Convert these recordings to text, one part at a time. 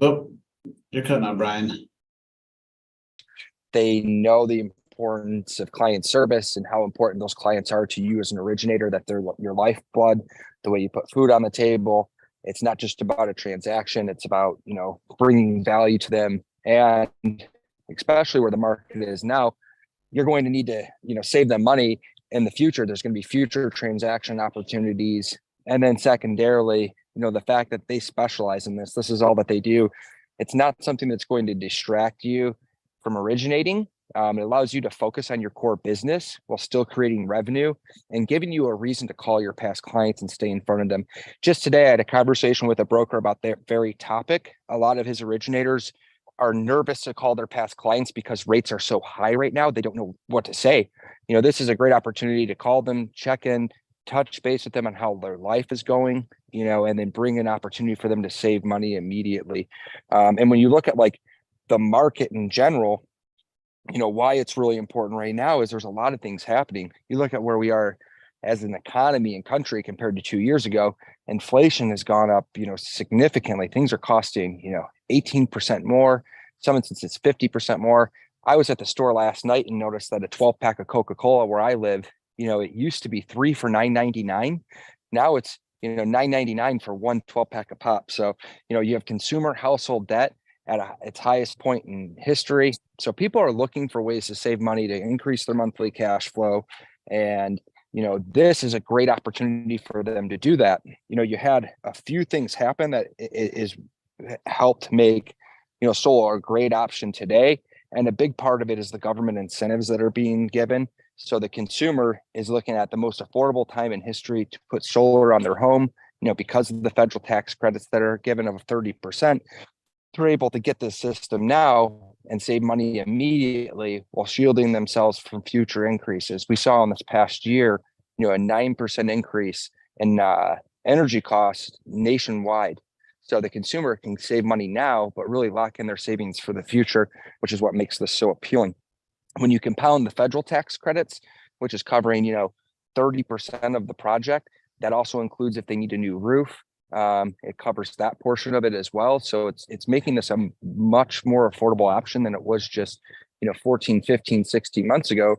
Oh, you're cutting out, Brian. They know the importance of client service and how important those clients are to you as an originator, that they're your lifeblood, the way you put food on the table. It's not just about a transaction. It's about, bringing value to them. And especially where the market is now, you're going to need to, save them money in the future. There's going to be future transaction opportunities. And then secondarily, the fact that they specialize in this is all that they do. It's not something that's going to distract you from originating. It allows you to focus on your core business while still creating revenue and giving you a reason to call your past clients and stay in front of them. Just today, I had a conversation with a broker about that very topic. A lot of his originators are nervous to call their past clients because rates are so high right now. They don't know what to say. This is a great opportunity to call them, check in, touch base with them on how their life is going, and then bring an opportunity for them to save money immediately. And when you look at like the market in general, why it's really important right now is there's a lot of things happening. You look at where we are as an economy and country compared to 2 years ago, inflation has gone up, significantly. Things are costing, 18% more. Some instances, 50% more. I was at the store last night and noticed that a 12 pack of Coca-Cola where I live, it used to be 3 for $9.99. Now it's, $9.99 for one 12 pack of pop. So, you have consumer household debt at its highest point in history. So people are looking for ways to save money to increase their monthly cash flow. And, this is a great opportunity for them to do that. You had a few things happen that is helped make, solar a great option today. And a big part of it is the government incentives that are being given. So the consumer is looking at the most affordable time in history to put solar on their home, because of the federal tax credits that are given of 30%. They're able to get this system now and save money immediately while shielding themselves from future increases. We saw in this past year, a 9% increase in energy costs nationwide. So the consumer can save money now, but really lock in their savings for the future, which is what makes this so appealing. When you compound the federal tax credits, which is covering, 30% of the project, that also includes if they need a new roof. It covers that portion of it as well. So it's making this a much more affordable option than it was just, 14, 15, 16 months ago.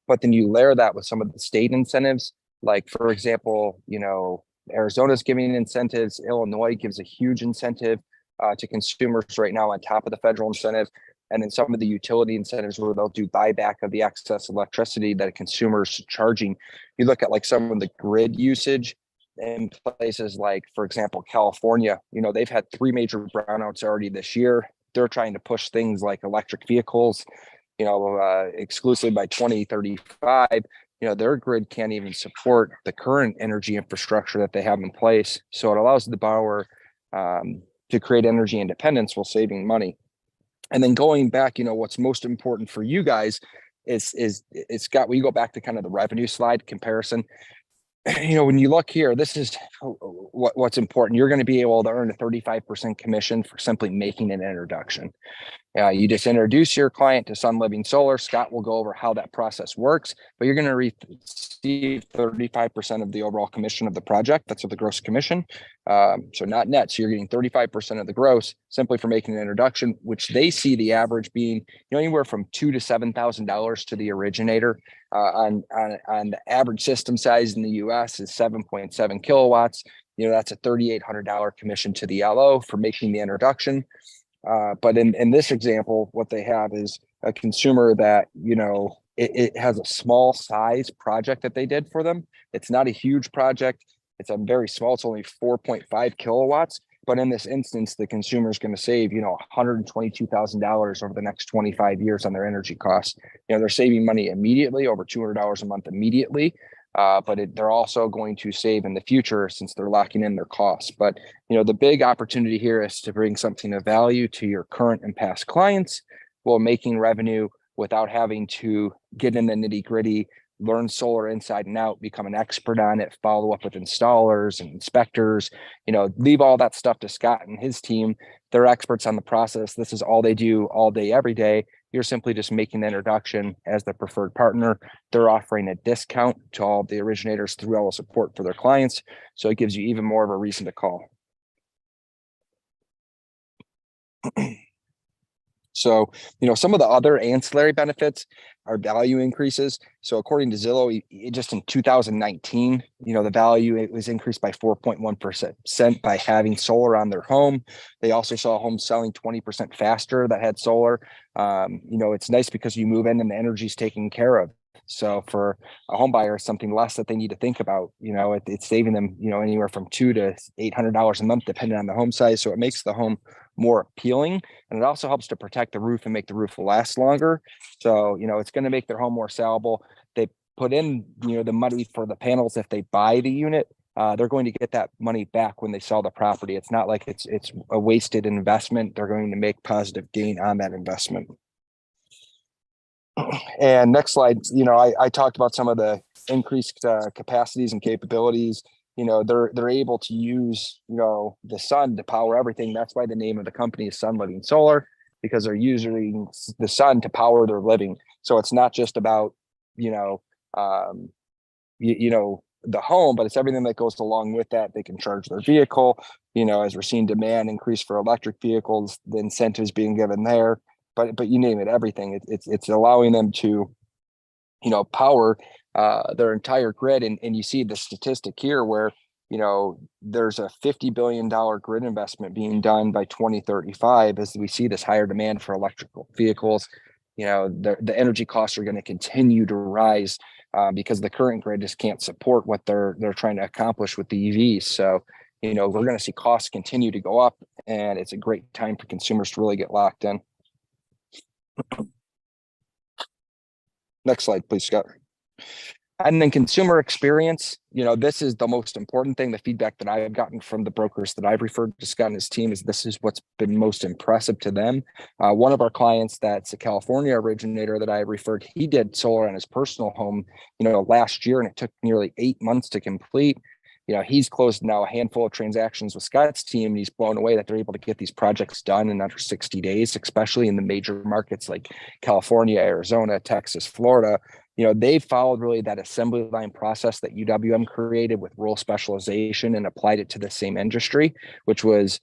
But then you layer that with some of the state incentives, like, for example, Arizona's giving incentives. Illinois gives a huge incentive to consumers right now on top of the federal incentive. And then some of the utility incentives where they'll do buyback of the excess electricity that consumers are charging. You look at like some of the grid usage in places like, for example, California, they've had 3 major brownouts already this year. They're trying to push things like electric vehicles, exclusively by 2035. Their grid can't even support the current energy infrastructure that they have in place. So it allows the borrower to create energy independence while saving money. And then going back, what's most important for you guys is Scott, we go back to kind of the revenue slide comparison. When you look here, this is what's important. You're going to be able to earn a 35% commission for simply making an introduction. You just introduce your client to Sun Living Solar. Scott will go over how that process works, but you're going to receive 35% of the overall commission of the project. That's of the gross commission. So not net. So you're getting 35% of the gross simply for making an introduction, which they see the average being, anywhere from $2,000 to $7,000 to the originator. On the average system size in the US is 7.7 kilowatts. That's a $3,800 commission to the LO for making the introduction. But in this example, what they have is a consumer that, it has a small size project that they did for them. It's not a huge project. It's a very small, it's only 4.5 kilowatts. But in this instance, the consumer is going to save, $122,000 over the next 25 years on their energy costs. They're saving money immediately, over $200 a month immediately. But they're also going to save in the future since they're locking in their costs. But, the big opportunity here is to bring something of value to your current and past clients while making revenue without having to get in the nitty gritty, learn solar inside and out, become an expert on it, follow up with installers and inspectors, leave all that stuff to Scott and his team. They're experts on the process. This is all they do all day, every day. You're simply just making the introduction as the preferred partner. They're offering a discount to all the originators through all support for their clients. So it gives you even more of a reason to call. So, some of the other ancillary benefits are value increases. So according to Zillow, just in 2019, the value, it was increased by 4.1% by having solar on their home. They also saw homes selling 20% faster that had solar. It's nice because you move in and the energy's taken care of. So for a home buyer, something less that they need to think about, it's saving them, anywhere from $200 to $800 a month, depending on the home size. So it makes the home more appealing, and it also helps to protect the roof and make the roof last longer. So, it's going to make their home more sellable. They put in, the money for the panels. If they buy the unit, they're going to get that money back when they sell the property. It's not like it's a wasted investment. They're going to make positive gain on that investment. And next slide, I talked about some of the increased capacities and capabilities. They're able to use, the sun to power everything. That's why the name of the company is Sun Living Solar, because they're using the sun to power their living. So it's not just about, the home, but it's everything that goes along with that. They can charge their vehicle, as we're seeing demand increase for electric vehicles, the incentives being given there. But you name it, everything. It's allowing them to, power their entire grid. And you see the statistic here where, there's a $50 billion grid investment being done by 2035 as we see this higher demand for electrical vehicles. The energy costs are going to continue to rise because the current grid just can't support what they're trying to accomplish with the EVs. So, we're going to see costs continue to go up, and it's a great time for consumers to really get locked in. Next slide, please, Scott. And then consumer experience, this is the most important thing. The feedback that I've gotten from the brokers that I've referred to Scott and his team is this is what's been most impressive to them. One of our clients that's a California originator that I referred, he did solar on his personal home, last year, and it took nearly 8 months to complete. He's closed now a handful of transactions with Scott's team, and he's blown away that they're able to get these projects done in under 60 days, especially in the major markets like California, Arizona, Texas, Florida. They followed really that assembly line process that UWM created with role specialization and applied it to the same industry, which was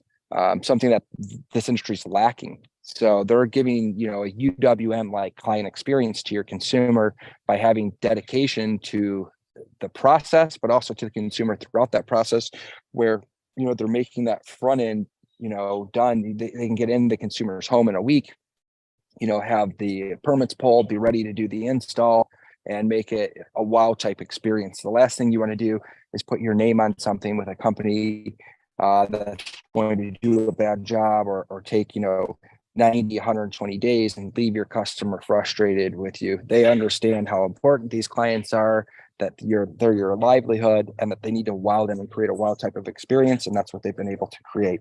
something that this industry is lacking. So they're giving, a UWM like client experience to your consumer by having dedication to the process, but also to the consumer throughout that process, where, they're making that front end, done. They can get in the consumer's home in a week, have the permits pulled, be ready to do the install, and make it a wow type experience. The last thing you want to do is put your name on something with a company that's going to do a bad job or take, 90, 120 days and leave your customer frustrated with you. They understand how important these clients are, that they're your livelihood, and that they need to wow them and create a wow type of experience. And that's what they've been able to create.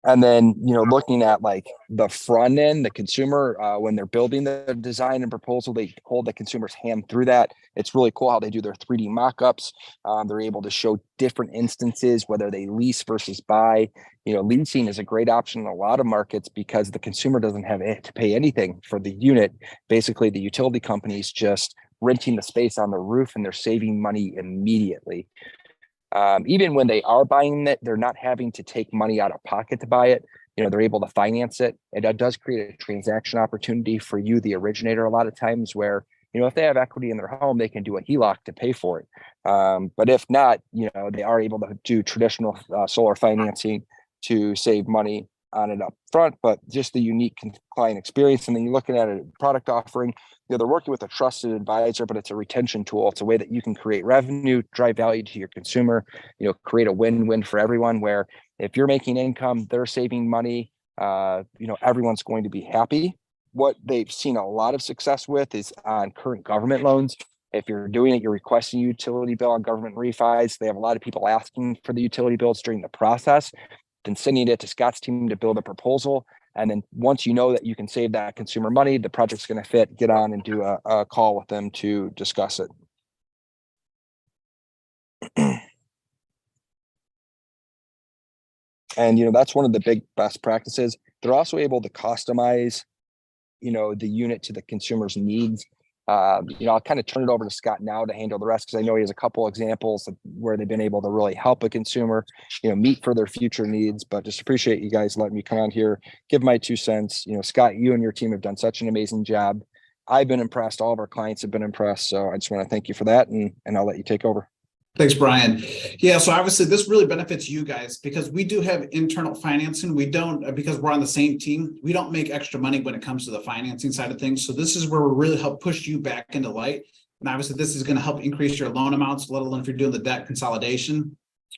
And then, looking at like the front end, the consumer, when they're building the design and proposal, they hold the consumer's hand through that. It's really cool how they do their 3D mock-ups. They're able to show different instances, whether they lease versus buy. Leasing is a great option in a lot of markets because the consumer doesn't have to pay anything for the unit. Basically, the utility company's just renting the space on the roof, and they're saving money immediately. Even when they are buying it, they're not having to take money out of pocket to buy it. They're able to finance it. And that does create a transaction opportunity for you, the originator, a lot of times where, if they have equity in their home, they can do a HELOC to pay for it. But if not, they are able to do traditional solar financing to save money on it up front, but just the unique client experience. And then you're looking at a product offering, they're working with a trusted advisor, but it's a retention tool. It's a way that you can create revenue, drive value to your consumer, create a win-win for everyone, where if you're making income, they're saving money, everyone's going to be happy. What they've seen a lot of success with is on current government loans. If you're doing it, you're requesting a utility bill on government refis. They have a lot of people asking for the utility bills during the process, then sending it to Scott's team to build a proposal. And then once you know that you can save that consumer money, the project's going to fit, get on and do a call with them to discuss it. And, that's one of the big best practices. They're also able to customize, the unit to the consumer's needs. I'll kind of turn it over to Scott now to handle the rest because I know he has a couple examples of where they've been able to really help a consumer, meet for their future needs. But just appreciate you guys letting me come on here, give my 2 cents. Scott, you and your team have done such an amazing job. I've been impressed. All of our clients have been impressed. So I just want to thank you for that, and I'll let you take over. Thanks, Brian. Yeah, so obviously this really benefits you guys because we do have internal financing. We don't, because we're on the same team, we don't make extra money when it comes to the financing side of things. So this is where we really help push you back into light. And obviously this is going to help increase your loan amounts, let alone if you're doing the debt consolidation.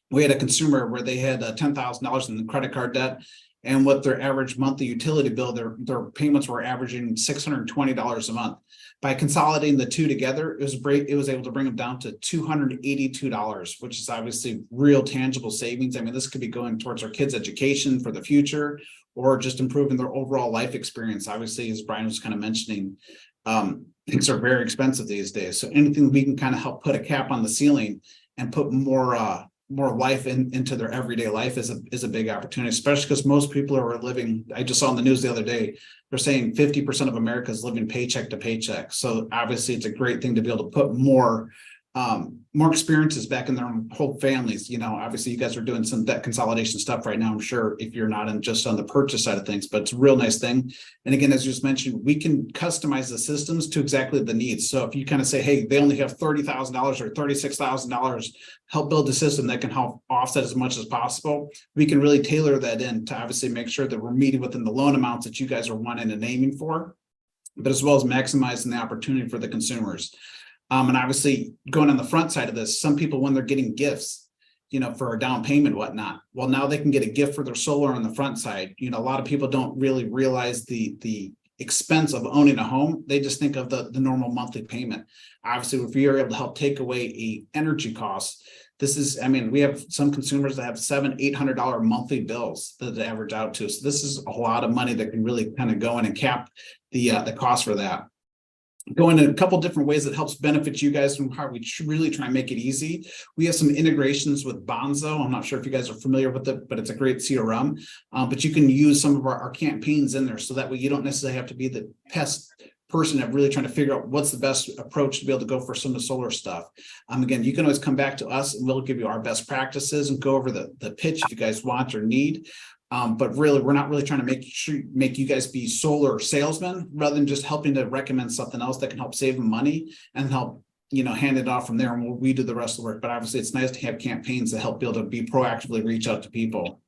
We had a consumer where they had $10,000 in the credit card debt, and what their average monthly utility bill, their payments were averaging $620 a month. By consolidating the two together, it was able to bring them down to $282, which is obviously real tangible savings. I mean, this could be going towards our kids' education for the future, or just improving their overall life experience. Obviously, as Brian was kind of mentioning, things are very expensive these days. So anything we can kind of help put a cap on the ceiling and put more life into their everyday life is a big opportunity, especially because most people are living, I just saw on the news the other day, they're saying 50% of America is living paycheck to paycheck. So obviously it's a great thing to be able to put more experiences back in their whole families. Obviously you guys are doing some debt consolidation stuff right now, I'm sure, if you're not just on the purchase side of things, but it's a real nice thing. And again, as you just mentioned, we can customize the systems to exactly the needs. So if you kind of say, hey, they only have $30,000 or $36,000, help build a system that can help offset as much as possible, we can really tailor that in to obviously make sure that we're meeting within the loan amounts that you guys are wanting and aiming for, but as well as maximizing the opportunity for the consumers. And obviously going on the front side of this, some people, when they're getting gifts, for a down payment, whatnot, well, now they can get a gift for their solar on the front side. A lot of people don't really realize the expense of owning a home. They just think of the normal monthly payment. Obviously, if you're able to help take away a energy cost, we have some consumers that have $700-800 monthly bills that they average out to. So this is a lot of money that can really kind of go in and cap the cost for that. Going in a couple different ways that helps benefit you guys and how we really try and make it easy. We have some integrations with Bonzo. I'm not sure if you guys are familiar with it, but it's a great CRM. But you can use some of our campaigns in there, so that way you don't necessarily have to be the pest person that really trying to figure out what's the best approach to be able to go for some of the solar stuff. Again, you can always come back to us and we'll give you our best practices and go over the pitch if you guys want or need. But really, we're not really trying to make you guys be solar salesmen, rather than just helping to recommend something else that can help save them money and help, hand it off from there, and we do the rest of the work. But obviously it's nice to have campaigns that help be able to proactively reach out to people.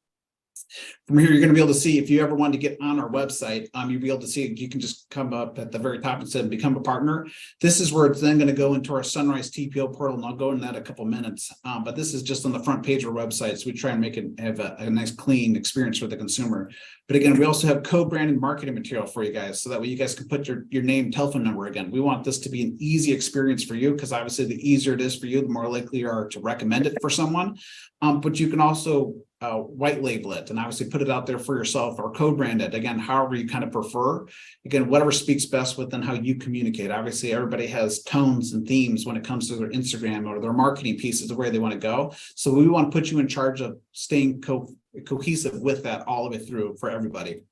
From here, you're going to be able to see, if you ever want to get on our website, you'll be able to see, you can just come up at the very top and say, become a partner. This is where it's then going to go into our Sunrise TPO portal, and I'll go into that in a couple minutes. But this is just on the front page of our website. So we try and make it have a nice, clean experience for the consumer. But again, we also have co-branded marketing material for you guys, so that way you guys can put your name, telephone number. Again, we want this to be an easy experience for you, because obviously the easier it is for you, the more likely you are to recommend it for someone. But you can also white label it and obviously put it out there for yourself, or co-brand it, again, however you kind of prefer. Again, whatever speaks best within how you communicate. Obviously everybody has tones and themes when it comes to their Instagram or their marketing pieces of where they want to go. So we want to put you in charge of staying cohesive with that all the way through for everybody.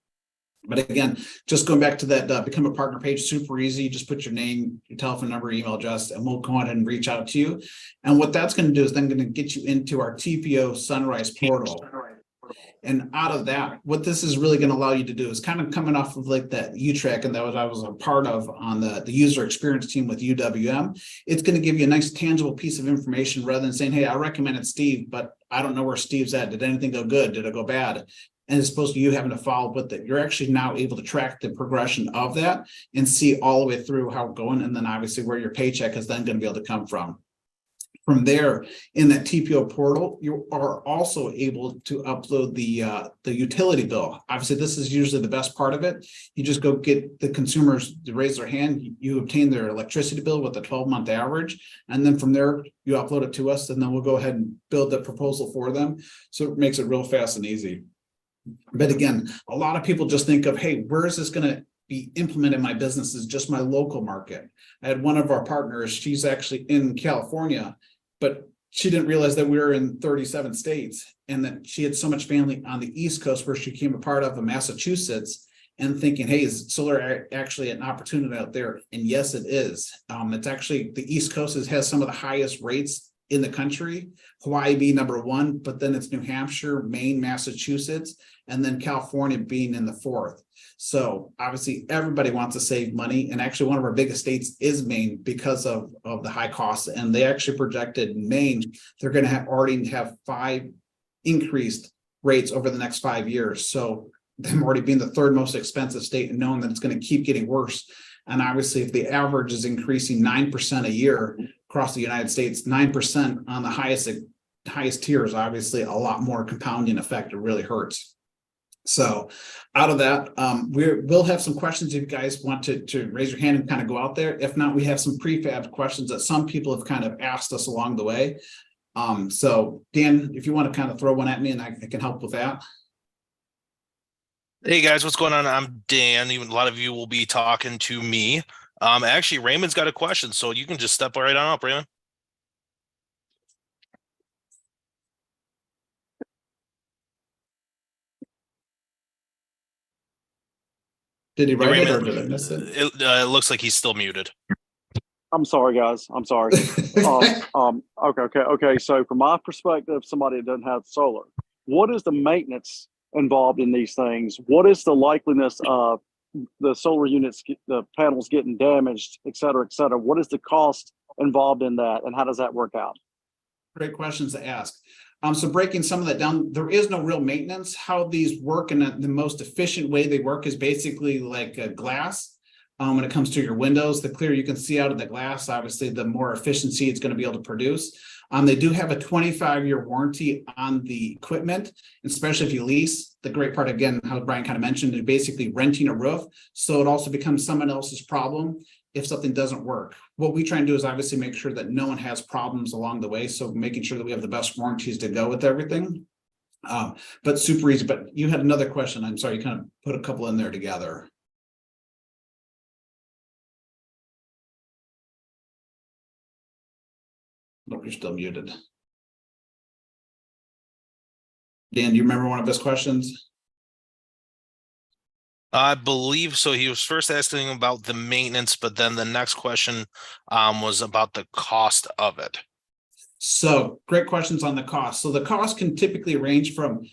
But again, just going back to that become a partner page, super easy. Just put your name, your telephone number, email address, and we'll go ahead and reach out to you. And what that's going to do is then going to get you into our TPO Sunrise portal. And out of that, what this is really going to allow you to do is kind of coming off of like that U-Track, and I was a part of on the user experience team with UWM. It's going to give you a nice tangible piece of information, rather than saying, hey, I recommended Steve, but I don't know where Steve's at. Did anything go good? Did it go bad? And as opposed to you having to follow up with it, you're actually now able to track the progression of that and see all the way through how it's going. And then obviously where your paycheck is then going to be able to come from. From there, in that TPO portal, you are also able to upload the utility bill. Obviously, this is usually the best part of it. You just go get the consumers to raise their hand. You obtain their electricity bill with a 12-month average. And then from there, you upload it to us, and then we'll go ahead and build the proposal for them. So it makes it real fast and easy. But again, a lot of people just think of, hey, where is this going to be implemented in my business? Is just my local market. I had one of our partners, she's actually in California, but she didn't realize that we were in 37 states, and that she had so much family on the East Coast where she came a part of in Massachusetts. and thinking, hey, is solar actually an opportunity out there? And yes, it is. It's actually, the East Coast has some of the highest rates in the country, Hawaii being number one, but then it's New Hampshire, Maine, Massachusetts, and then California being in the fourth. So obviously everybody wants to save money. And actually one of our biggest states is Maine because of the high costs. And they actually projected Maine, they're going to already have 5 increased rates over the next 5 years. So them already being the third most expensive state and knowing that it's going to keep getting worse. And obviously if the average is increasing 9% a year across the United States, 9% on the highest tier is obviously a lot more compounding effect. It really hurts. So out of that, we'll have some questions if you guys want to raise your hand and kind of go out there. If not, we have some prefab questions that some people have kind of asked us along the way. So Dan, if you want to kind of throw one at me and I can help with that. Hey guys, what's going on? I'm Dan. Even a lot of you will be talking to me. Actually, Raymond's got a question, so you can just step right on up, Raymond. Did he write Hey, it or Raymond, did I miss it? It looks like he's still muted. I'm sorry, guys. I'm sorry. Okay. So from my perspective, somebody that doesn't have solar, what is the maintenance involved in these things? What is the likeliness of the solar units, the panels getting damaged, et cetera, et cetera? What is the cost involved in that, and how does that work out? Great questions to ask. So breaking some of that down, there is no real maintenance. How these work and the most efficient way they work is basically like a glass. When it comes to your windows, the clearer you can see out of the glass, obviously, the more efficiency it's going to be able to produce. They do have a 25-year warranty on the equipment, especially if you lease. The great part, again, how Brian kind of mentioned, is basically renting a roof. So it also becomes someone else's problem if something doesn't work. What we try and do is obviously make sure that no one has problems along the way. So making sure that we have the best warranties to go with everything. But super easy. But you had another question. I'm sorry, you kind of put a couple in there together. Nope, you're still muted. Dan, do you remember one of his questions? I believe so. He was first asking about the maintenance, but then the next question was about the cost of it. So great questions on the cost. So the cost can typically range from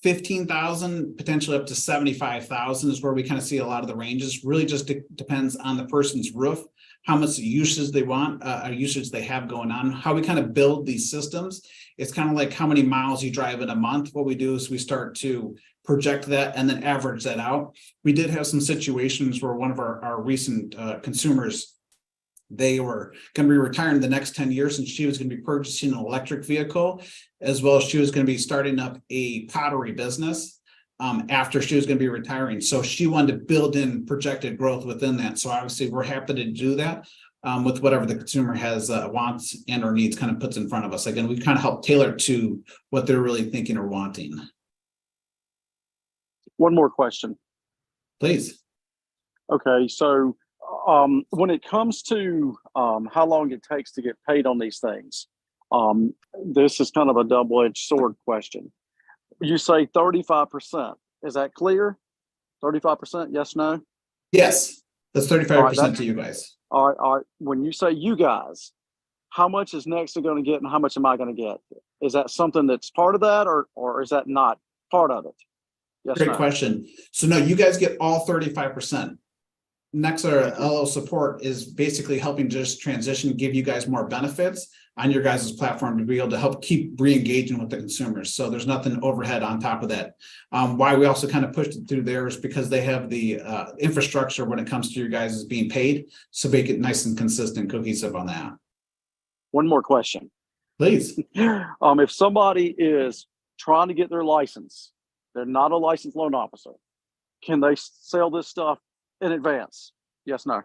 15,000 potentially up to 75,000 is where we kind of see a lot of the ranges. Really just depends on the person's roof, how much usage they want, usage they have going on, how we kind of build these systems. It's kind of like how many miles you drive in a month. What we do is we start to project that and then average that out. We did have some situations where one of our recent consumers, they were going to be retiring the next 10 years and she was going to be purchasing an electric vehicle, as well as she was going to be starting up a pottery business after she was going to be retiring. So she wanted to build in projected growth within that. So obviously we're happy to do that with whatever the consumer has wants and or needs kind of puts in front of us. Again, we kind of help tailor to what they're really thinking or wanting. One more question. Please. Okay, so when it comes to how long it takes to get paid on these things, this is kind of a double-edged sword question. You say 35%. Is that clear? 35%? Yes, no? Yes, that's 35% right, to you guys. All right. When you say you guys, how much is Nexa going to get and how much am I going to get? Is that something that's part of that or is that not part of it? Yes, Great no? question. So no, you guys get all 35%. Nexa LO support is basically helping just transition, give you guys more benefits on your guys' platform to be able to help keep re-engaging with the consumers. So there's nothing overhead on top of that. Why we also kind of pushed it through there is because they have the infrastructure when it comes to your guys' being paid. So make it nice and consistent, cohesive on that. One more question. Please. If somebody is trying to get their license, they're not a licensed loan officer, can they sell this stuff in advance? Yes, no?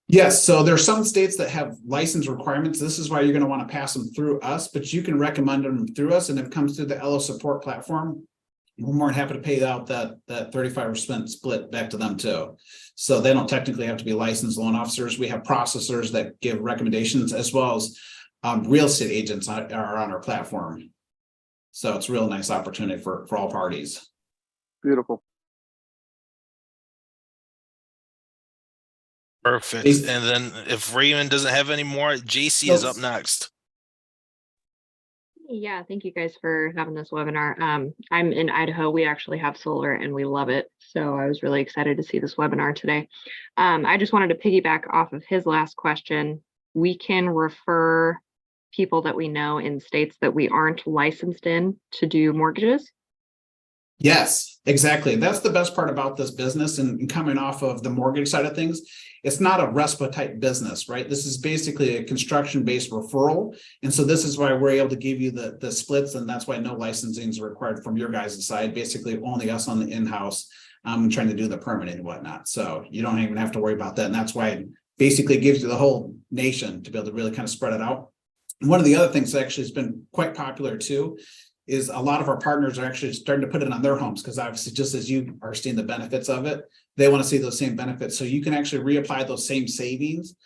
Yes, so there are some states that have license requirements. This is why you're going to want to pass them through us, but you can recommend them through us. And if it comes through the LO support platform, we're more than happy to pay out that 35% split back to them too. So they don't technically have to be licensed loan officers. We have processors that give recommendations, as well as real estate agents are on our platform. So it's a real nice opportunity for all parties. Beautiful. Perfect. And then if Raymond doesn't have any more, JC is up next. Yeah, thank you guys for having this webinar. I'm in Idaho. We actually have solar and we love it. So I was really excited to see this webinar today. I just wanted to piggyback off of his last question. We can refer people that we know in states that we aren't licensed in to do mortgages. Yes, exactly. That's the best part about this business, and coming off of the mortgage side of things. It's not a RESPA type business, right? This is basically a construction-based referral. And so this is why we're able to give you the splits, and that's why no licensing is required from your guys' side. Basically, only us on the in-house trying to do the permitting and whatnot. So you don't even have to worry about that. And that's why it basically gives you the whole nation to be able to really kind of spread it out. And one of the other things that actually has been quite popular too is a lot of our partners are actually starting to put it on their homes, because obviously, just as you are seeing the benefits of it, they want to see those same benefits. So you can actually reapply those same savings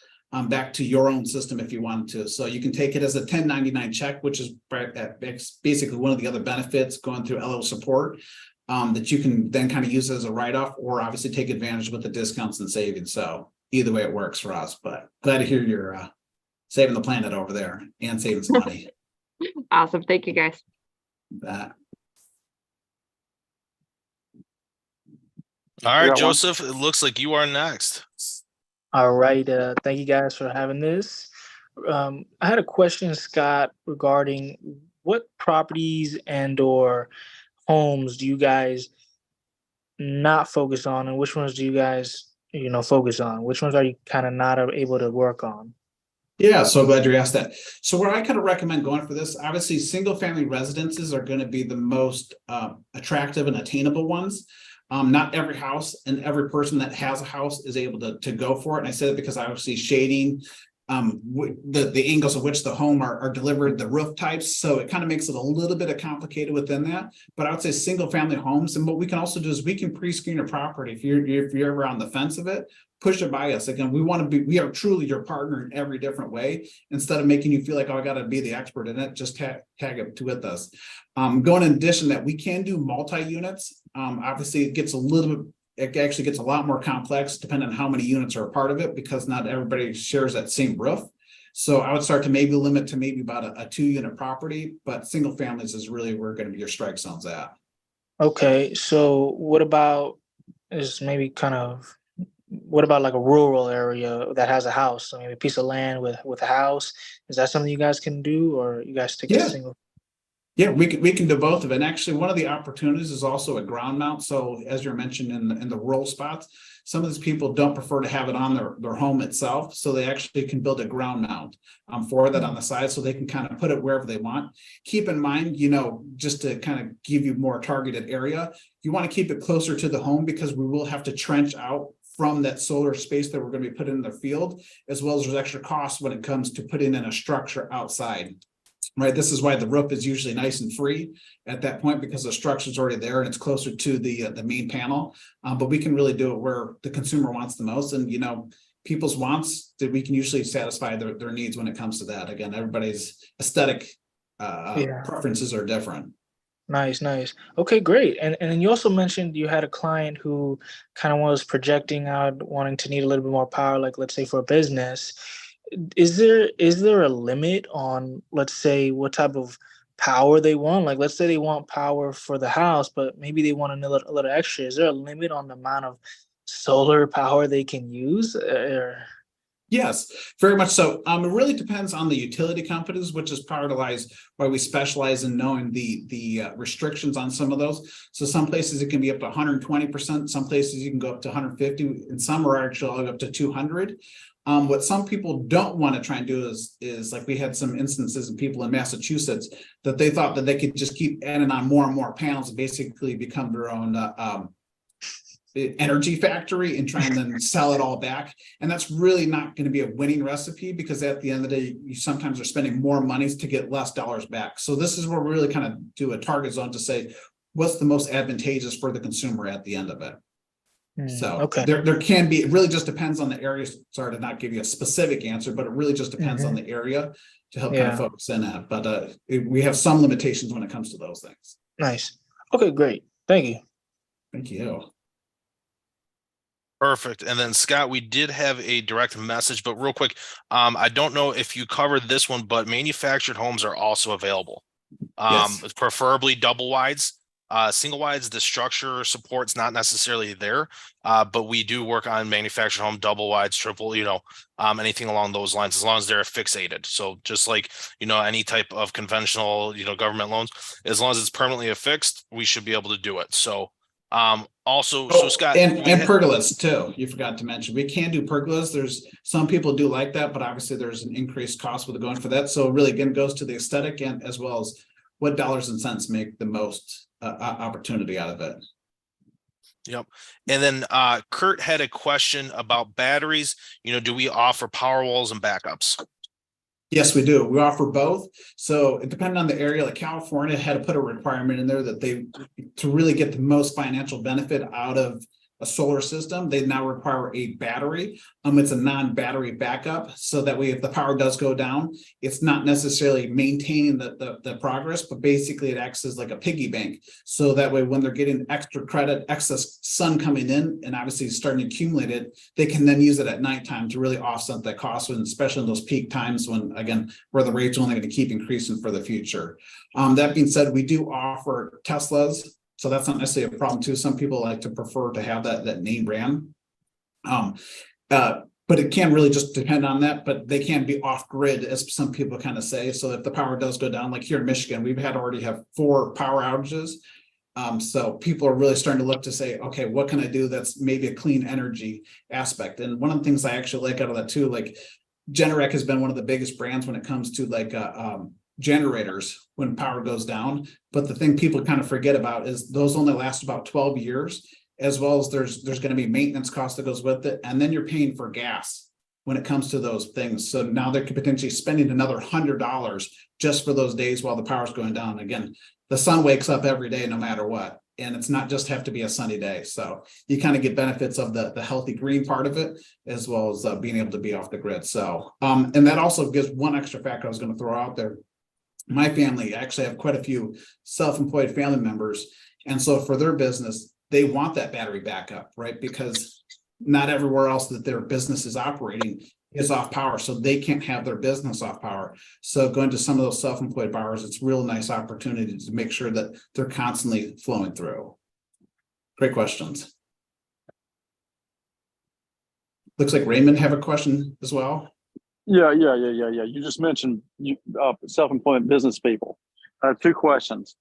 back to your own system if you want to. So you can take it as a 1099 check, which is basically one of the other benefits going through LO support that you can then kind of use as a write-off, or obviously take advantage with the discounts and savings. So either way it works for us, but glad to hear you're saving the planet over there and saving some money. Awesome. Thank you, guys. That. All right, Joseph, it looks like you are next. All right. Thank you guys for having this. I had a question, Scott, regarding what properties and or homes do you guys not focus on, and which ones do you guys, focus on? Which ones are you kind of not able to work on? Yeah, so glad you asked that. So where I kind of recommend going for this, obviously single family residences are going to be the most attractive and attainable ones. Not every house and every person that has a house is able to go for it. And I say that because obviously shading, the angles of which the home are delivered, the roof types. So it kind of makes it a little bit complicated within that. But I would say single family homes. And what we can also do is we can pre-screen your property. If you're ever on the fence of it, push it by us. Again, we are truly your partner in every different way. Instead of making you feel like, oh, I got to be the expert in it, just tag it with us. Going in addition that we can do multi-units. Obviously it actually gets a lot more complex depending on how many units are a part of it, because not everybody shares that same roof. So I would start to maybe limit to maybe about a 2-unit property, but single families is really where going to be your strike zones at. Okay. So what about like a rural area that has a house? So maybe a piece of land with a house. Is that something you guys can do, or you guys stick to single? Yeah, we can do both of it. And actually, one of the opportunities is also a ground mount. So as you're mentioned in the rural spots, some of these people don't prefer to have it on their home itself. So they actually can build a ground mount for that on the side, so they can kind of put it wherever they want. Keep in mind, just to kind of give you more targeted area, you want to keep it closer to the home, because we will have to trench out from that solar space that we're going to be putting in the field, as well as there's extra costs when it comes to putting in a structure outside. Right. This is why the roof is usually nice and free at that point, because the structure is already there and it's closer to the main panel. But we can really do it where the consumer wants the most, and people's wants that we can usually satisfy their needs when it comes to that. Again, everybody's aesthetic preferences are different. Nice. Okay, great. And then you also mentioned you had a client who kind of was projecting out, wanting to need a little bit more power, like let's say for a business. Is there a limit on, let's say, what type of power they want? Like, let's say they want power for the house, but maybe they want a little extra. Is there a limit on the amount of solar power they can use? Yes, very much so. It really depends on the utility companies, which is part of why we specialize in knowing the restrictions on some of those. So some places it can be up to 120%. Some places you can go up to 150, and some are actually up to 200. What some people don't want to try and do is like we had some instances of people in Massachusetts that they thought that they could just keep adding on more and more panels and basically become their own energy factory and try and then sell it all back. And that's really not going to be a winning recipe, because at the end of the day, you sometimes are spending more money to get less dollars back. So this is where we really kind of do a target zone to say, what's the most advantageous for the consumer at the end of it. So okay. There can be, it really just depends on the area. Sorry to not give you a specific answer, but it really just depends on the area to help kind of focus in at. But we have some limitations when it comes to those things. Nice. Okay, great. Thank you. Thank you. Perfect. And then Scott, we did have a direct message, but real quick, I don't know if you covered this one, but manufactured homes are also available. Yes. Preferably double wides. Single wides, the structure support's not necessarily there, but we do work on manufactured home, double wides, triple, anything along those lines, as long as they're fixated. So just like, any type of conventional, government loans, as long as it's permanently affixed, we should be able to do it. So, so Scott, and pergolas too. You forgot to mention, we can do pergolas. There's some people do like that, but obviously there's an increased cost with going for that. So it really again goes to the aesthetic and as well as what dollars and cents make the most opportunity out of it. Yep. And then Kurt had a question about batteries. Do we offer power walls and backups? Yes, we do. We offer both. So it depending on the area, like California had to put a requirement in there that to really get the most financial benefit out of a solar system, they now require a battery. It's a non-battery backup. So that way, if the power does go down, it's not necessarily maintaining the progress, but basically it acts as like a piggy bank. So that way, when they're getting extra credit, excess sun coming in, and obviously starting to accumulate it, they can then use it at nighttime to really offset that cost, especially in those peak times when, again, where the rate's only going to keep increasing for the future. That being said, we do offer Teslas. So that's not necessarily a problem too. Some people like to prefer to have that name brand. But it can really just depend on that, but they can be off grid, as some people kind of say. So if the power does go down, like here in Michigan, we've already have 4 power outages. So people are really starting to look to say, okay, what can I do that's maybe a clean energy aspect? And one of the things I actually like out of that too, like Generac has been one of the biggest brands when it comes to like generators when power goes down. But the thing people kind of forget about is those only last about 12 years, as well as there's going to be maintenance cost that goes with it. And then you're paying for gas when it comes to those things. So now they could potentially spending another $100 just for those days while the power's going down. Again, the sun wakes up every day, no matter what. And it's not just have to be a sunny day. So you kind of get benefits of the healthy green part of it, as well as being able to be off the grid. So, and that also gives one extra factor I was going to throw out there. My family actually have quite a few self-employed family members. And so for their business, they want that battery backup, right? Because not everywhere else that their business is operating is off power. So they can't have their business off power. So going to some of those self-employed borrowers, it's a real nice opportunity to make sure that they're constantly flowing through. Great questions. Looks like Raymond have a question as well. Yeah. You just mentioned self-employed business people. I have 2 questions.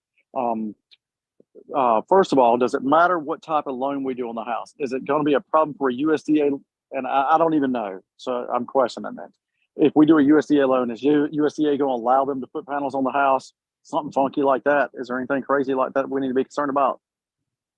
First of all, does it matter what type of loan we do on the house? Is it going to be a problem for a USDA? And I don't even know. So I'm questioning that. If we do a USDA loan, is USDA going to allow them to put panels on the house? Something funky like that? Is there anything crazy like that we need to be concerned about?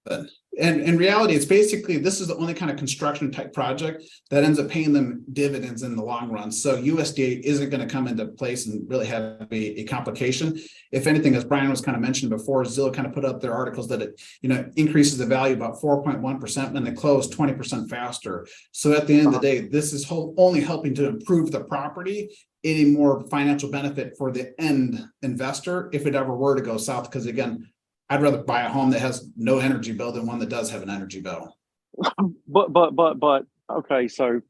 And in reality, it's basically, this is the only kind of construction type project that ends up paying them dividends in the long run. So USDA isn't going to come into place and really have a complication. If anything, as Brian was kind of mentioned before, Zillow kind of put up their articles that it, increases the value about 4.1% and they close 20% faster. So at the end of the day, this is only helping to improve the property, any more financial benefit for the end investor if it ever were to go south. Because again, I'd rather buy a home that has no energy bill than one that does have an energy bill. But okay, so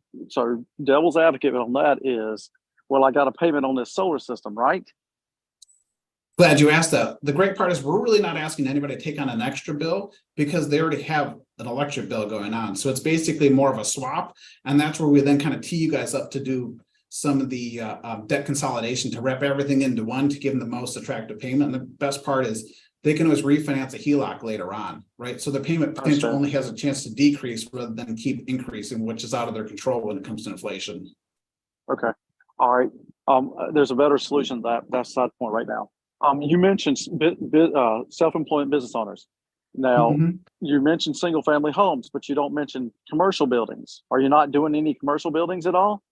devil's advocate on that is, well, I got a payment on this solar system, right? Glad you asked that. The great part is we're really not asking anybody to take on an extra bill because they already have an electric bill going on. So it's basically more of a swap. And that's where we then kind of tee you guys up to do some of the debt consolidation to wrap everything into one to give them the most attractive payment. And the best part is they can always refinance a HELOC later on, right? So the payment potential only has a chance to decrease rather than keep increasing, which is out of their control when it comes to inflation. Okay. All right. There's a better solution that's the point right now. You mentioned self-employed business owners. Now, you mentioned single family homes, but you don't mention commercial buildings. Are you not doing any commercial buildings at all?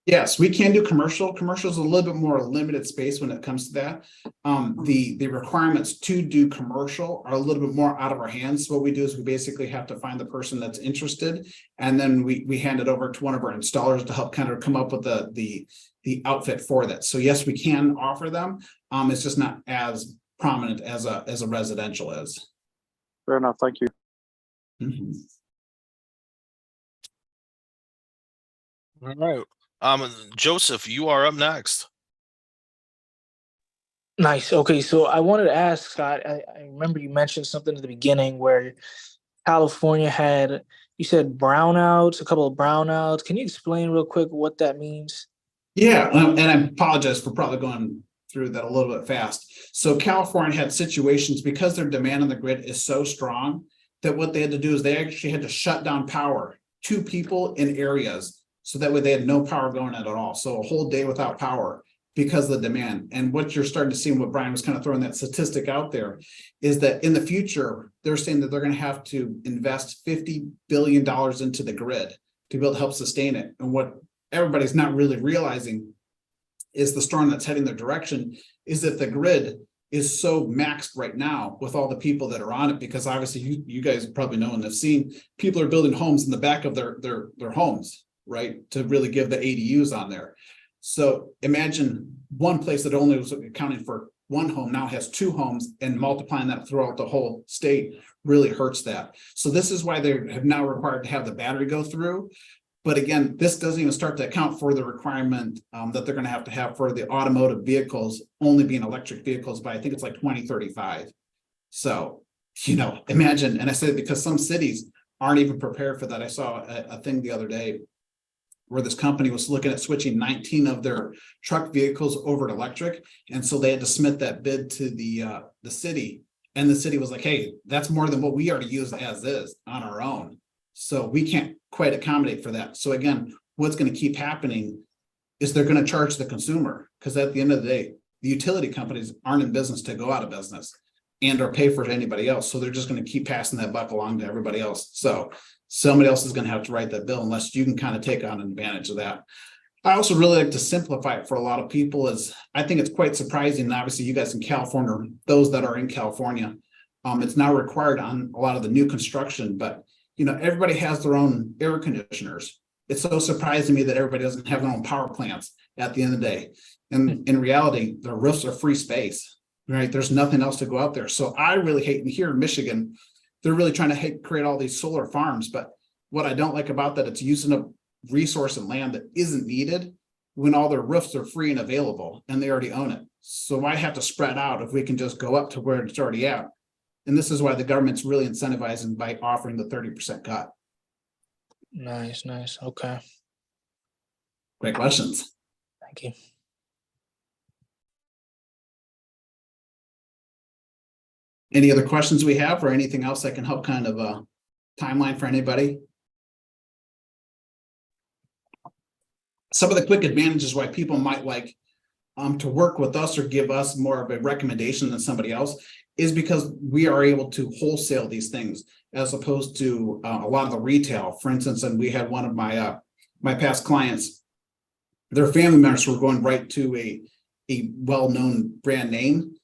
Yes, we can do commercial. Commercial is a little bit more limited space when it comes to that. The requirements to do commercial are a little bit more out of our hands. What we do is we basically have to find the person that's interested, and then we hand it over to one of our installers to help kind of come up with the outfit for that. So yes, we can offer them. It's just not as prominent as a residential is. Fair enough. Thank you. All right. Joseph, you are up next. Nice. Okay, so I wanted to ask Scott. I remember you mentioned something at the beginning where California had, you said brownouts, a couple of brownouts. Can you explain real quick what that means? Yeah, and I apologize for probably going through that a little bit fast. So California had situations because their demand on the grid is so strong that what they had to do is they actually had to shut down power to people in areas. So that way they had no power going at all. So a whole day without power because of the demand. And what you're starting to see, and what Brian was kind of throwing that statistic out there, is that in the future, they're saying that they're going to have to invest $50 billion into the grid to be able to help sustain it. And what everybody's not really realizing is the storm that's heading their direction is that the grid is so maxed right now with all the people that are on it, because obviously you guys probably know and have seen people are building homes in the back of their homes, right, to really give the ADUs on there. So imagine one place that only was accounting for one home now has two homes, and multiplying that throughout the whole state really hurts that. So this is why they have now required to have the battery go through. But again, this doesn't even start to account for the requirement that they're going to have for the automotive vehicles only being electric vehicles by, I think it's like 2035. So, imagine, and I say it because some cities aren't even prepared for that. I saw a thing the other day where this company was looking at switching 19 of their truck vehicles over to electric. And so they had to submit that bid to the city. And the city was like, hey, that's more than what we already use as is on our own. So we can't quite accommodate for that. So again, what's going to keep happening is they're going to charge the consumer, because at the end of the day, the utility companies aren't in business to go out of business and or pay for anybody else. So they're just going to keep passing that buck along to everybody else. So somebody else is going to have to write that bill unless you can kind of take on advantage of that. I also really like to simplify it for a lot of people. Is I think it's quite surprising. And obviously you guys in California, those that are in California, it's now required on a lot of the new construction, but everybody has their own air conditioners. It's so surprising to me that everybody doesn't have their own power plants at the end of the day. And in reality, the roofs are free space, right? There's nothing else to go out there. So I really hate, and here in Michigan, they're really trying to create all these solar farms. But what I don't like about that, it's using up resource and land that isn't needed when all their roofs are free and available and they already own it. So why have to spread out if we can just go up to where it's already at? And this is why the government's really incentivizing by offering the 30% cut. Nice. Okay. Great questions. Thank you. Any other questions we have, or anything else that can help kind of a timeline for anybody? Some of the quick advantages why people might like to work with us or give us more of a recommendation than somebody else is because we are able to wholesale these things as opposed to a lot of the retail. For instance, and we had one of my my past clients, their family members were going right to a well-known brand name,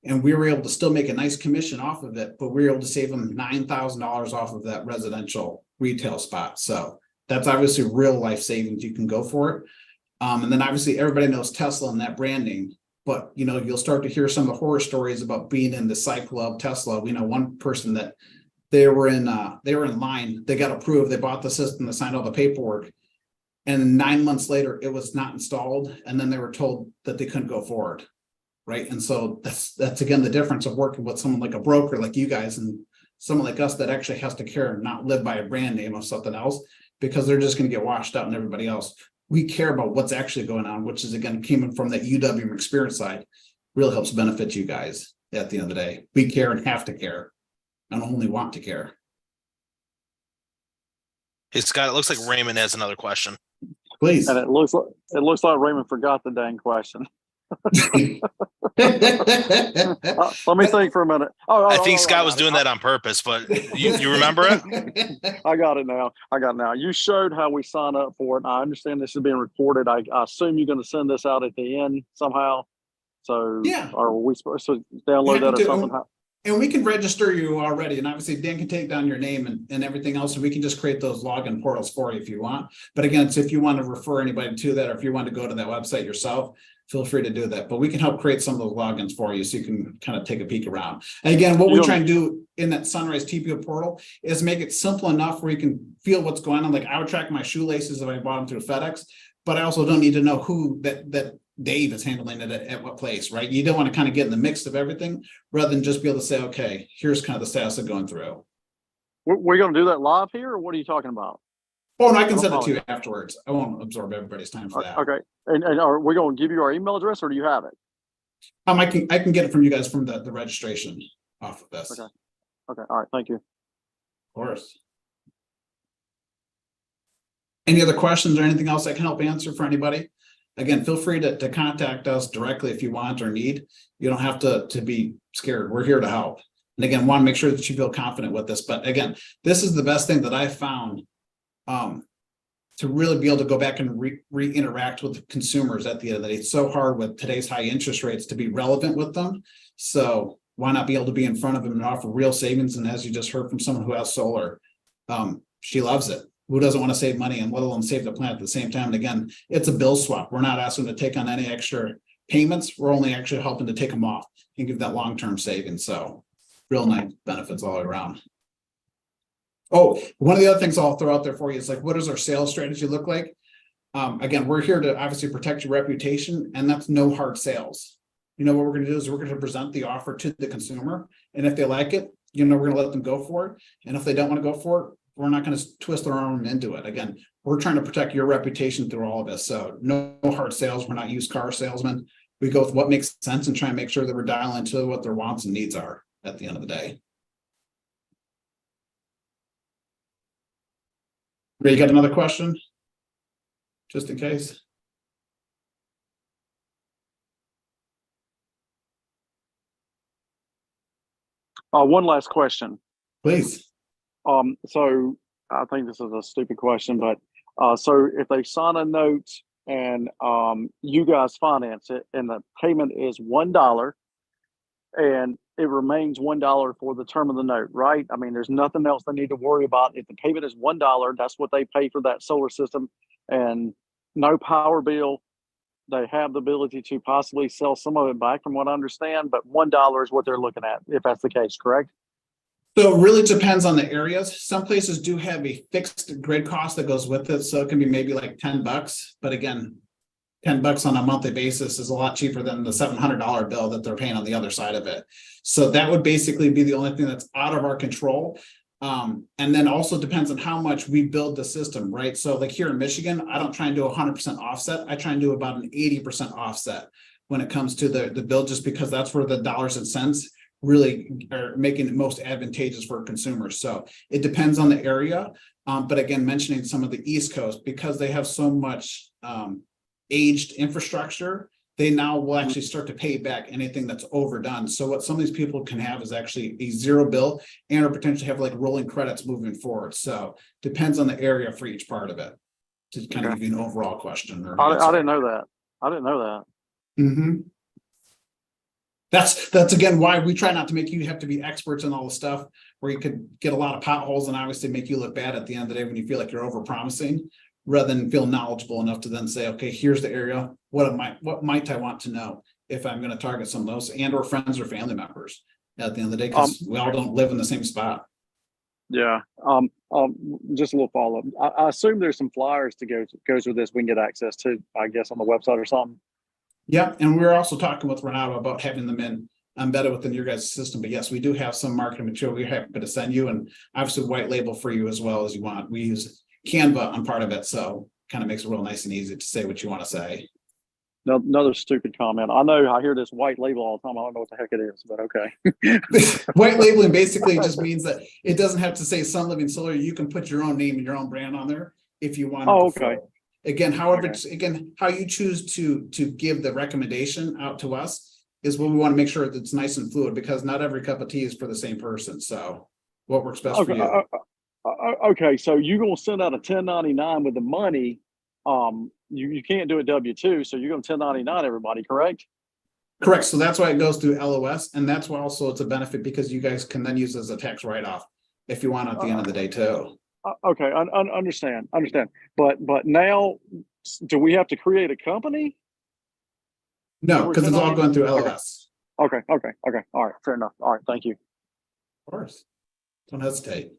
and we were able to still make a nice commission off of it, but we were able to save them $9,000 off of that residential retail spot. So that's obviously real life savings. You can go for it. And then obviously everybody knows Tesla and that branding, but you'll start to hear some of the horror stories about being in the cycle of Tesla. We know one person that they were in line, they got approved, they bought the system, they signed all the paperwork, and 9 months later it was not installed, and then they were told that they couldn't go forward, right? And so that's again the difference of working with someone like a broker like you guys and someone like us that actually has to care and not live by a brand name of something else, because they're just going to get washed out in everybody else. We care about what's actually going on, which is again coming from that UWM experience side, really helps benefit you guys at the end of the day. We care and have to care and only want to care. Hey Scott, it looks like Raymond has another question. Please. And it looks like Raymond forgot the dang question. Let me think for a minute. I think Scott was doing that on purpose, but you remember it? I got it now. You showed how we sign up for it. I understand this is being recorded. I assume you're going to send this out at the end somehow. So yeah, are we supposed to download that or something? And we can register you already. And obviously Dan can take down your name and everything else. And we can just create those login portals for you if you want. But again, it's if you want to refer anybody to that, or if you want to go to that website yourself, feel free to do that. But we can help create some of those logins for you so you can kind of take a peek around. And again, what we try and do in that Sunrise TPO portal is make it simple enough where you can feel what's going on. Like I would track my shoelaces if I bought them through FedEx, but I also don't need to know who that Dave is handling it at what place, right? You don't want to kind of get in the mix of everything rather than just be able to say, okay, here's kind of the status of going through. We're going to do that live here, or what are you talking about? Oh, and I can send it to you afterwards. I won't absorb everybody's time for that. Okay. And are we going to give you our email address, or do you have it? I can get it from you guys from the registration off of this. Okay. Okay. All right. Thank you. Of course. Any other questions or anything else I can help answer for anybody? Again, feel free to contact us directly if you want or need. You don't have to be scared. We're here to help. And again, want to make sure that you feel confident with this. But again, this is the best thing that I found to really be able to go back and re-interact with consumers at the end of the day. It's so hard with today's high interest rates to be relevant with them. So why not be able to be in front of them and offer real savings? And as you just heard from someone who has solar, she loves it. Who doesn't want to save money and let alone save the plant at the same time? And again, it's a bill swap. We're not asking to take on any extra payments. We're only actually helping to take them off and give that long-term savings. So real nice benefits all around. Oh, one of the other things I'll throw out there for you is like, what does our sales strategy look like? Again, we're here to obviously protect your reputation, and that's no hard sales. You know, what we're going to do is we're going to present the offer to the consumer. And if they like it, you know, we're going to let them go for it. And if they don't want to go for it, we're not going to twist their arm into it. Again, we're trying to protect your reputation through all of this. So no hard sales. We're not used car salesmen. We go with what makes sense and try and make sure that we're dialing into what their wants and needs are at the end of the day. Ray, you got another question? Just in case. One last question. Please. So I think this is a stupid question, but so if they sign a note and you guys finance it and the payment is $1 and it remains $1 for the term of the note, right? I mean, there's nothing else they need to worry about. If the payment is $1, that's what they pay for that solar system, and no power bill. They have the ability to possibly sell some of it back, from what I understand, but $1 is what they're looking at, if that's the case, correct? So it really depends on the areas. Some places do have a fixed grid cost that goes with it. So it can be maybe like $10, but again, $10 on a monthly basis is a lot cheaper than the $700 bill that they're paying on the other side of it. So that would basically be the only thing that's out of our control. And then also depends on how much we build the system, right? So like here in Michigan, I don't try and do 100% offset. I try and do about an 80% offset when it comes to the bill, just because that's where the dollars and cents really are making it most advantageous for consumers. So it depends on the area. But again, mentioning some of the East Coast, because they have so much aged infrastructure, they now will actually start to pay back anything that's overdone. So what some of these people can have is actually a zero bill and or potentially have like rolling credits moving forward. So depends on the area for each part of it, to kind of give you an overall question. I didn't know that. I didn't know that. Mm-hmm. That's again why we try not to make you have to be experts in all the stuff where you could get a lot of potholes and obviously make you look bad at the end of the day when you feel like you're over promising, rather than feel knowledgeable enough to then say, okay, here's the area. What might I want to know if I'm going to target some of those and or friends or family members at the end of the day, because we all don't live in the same spot. Yeah. Just a little follow up. I assume there's some flyers to goes with this we can get access to, I guess, on the website or something. Yeah, and we're also talking with Renato about having them embedded within your guys' system. But yes, we do have some marketing material we're happy to send you, and obviously white label for you as well as you want. We use Canva on part of it, so kind of makes it real nice and easy to say what you want to say. No, another stupid comment. I know I hear this white label all the time. I don't know what the heck it is, but okay. White labeling basically just means that it doesn't have to say Sun Living Solar. You can put your own name and your own brand on there if you want. Oh, okay. Again, however, again, how you choose to give the recommendation out to us is what we want to make sure that it's nice and fluid, because not every cup of tea is for the same person. So what works best for you? Okay, so you're gonna send out a 1099 with the money. You can't do a W-2, so you're gonna 1099 everybody, correct? Correct. So that's why it goes through LOS, and that's why also it's a benefit, because you guys can then use it as a tax write-off if you want at the end of the day too. Okay, I understand. But now, do we have to create a company? No, because it's all going through Okay. LLS. Okay. All right. Fair enough. All right. Thank you. Of course. Don't hesitate.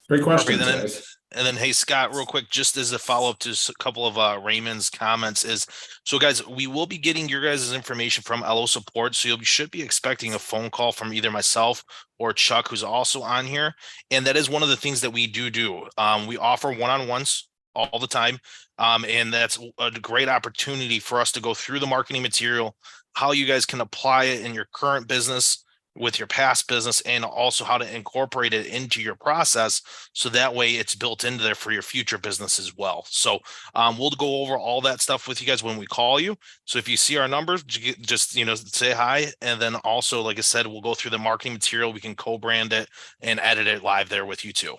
Great questions, then- guys. And then, hey, Scott, real quick, just as a follow-up to a couple of Raymond's comments is, so guys, we will be getting your guys' information from LO Support. So you should be expecting a phone call from either myself or Chuck, who's also on here. And that is one of the things that we do. We offer one-on-ones all the time. And that's a great opportunity for us to go through the marketing material, how you guys can apply it in your current business, with your past business, and also how to incorporate it into your process. So that way it's built into there for your future business as well. So we'll go over all that stuff with you guys when we call you. So if you see our numbers, just, say hi. And then also, like I said, we'll go through the marketing material. We can co-brand it and edit it live there with you too.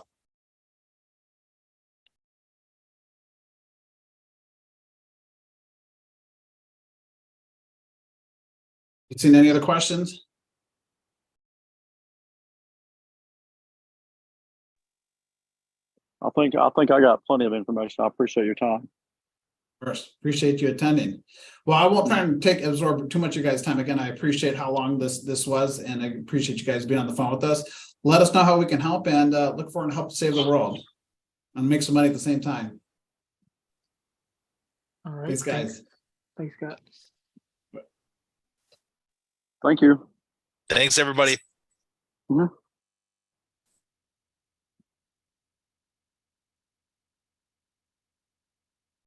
You seen any other questions? I think I got plenty of information. I appreciate your time. First, appreciate you attending. Well, I won't try and absorb too much of your guys' time. Again, I appreciate how long this was, and I appreciate you guys being on the phone with us. Let us know how we can help, and look forward to help save the world and make some money at the same time. All right. Thanks, guys. Thanks, Scott. Thank you. Thanks, everybody. Mhm.